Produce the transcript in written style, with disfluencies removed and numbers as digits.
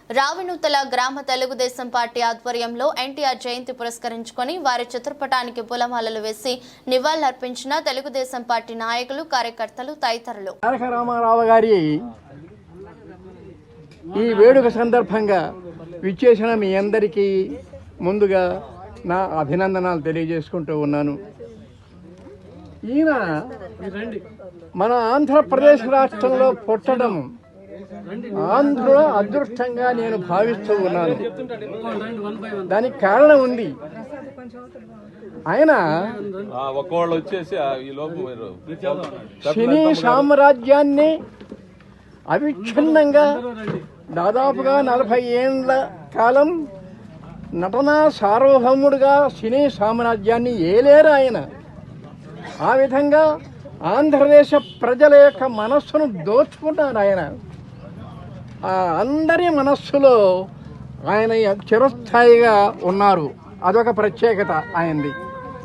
రావినూతల గ్రామ తెలుగుదేశం పార్టీ ఆధ్వర్యంలో ఎన్టీఆర్ జయంతి పురస్కరించుకొని వారి చిత్రపటానికి పూలమాలలు వేసి నివాళులర్పించిన తెలుగుదేశం పార్టీ నాయకులు, కార్యకర్తలు తదితరులు. తారక రామారావు గారి ఈ వేడుక సందర్భంగా విచ్చేసిన మీ అందరికీ ముందుగా నా అభినందనలు తెలియజేసుకుంటూ ఉన్నాను. ఈయన మన ఆంధ్రప్రదేశ్ రాష్ట్రంలో పుట్టడం ఆంధ్రుల అదృష్టంగా నేను భావిస్తూ ఉన్నాను. దానికి కారణం ఉంది. ఆయన సినీ సామ్రాజ్యాన్ని అవిచ్ఛిన్నంగా దాదాపుగా 40 ఏళ్ల కాలం నటనా సార్వభౌముడుగా సినీ సామ్రాజ్యాన్ని ఏలేరు ఆయన. ఆ విధంగా ఆంధ్రదేశ ప్రజల యొక్క మనస్సును దోచుకున్నారు ఆయన. అందరి మనస్సులో ఆయన చిరస్థాయిగా ఉన్నారు. అదొక ప్రత్యేకత ఆయనది.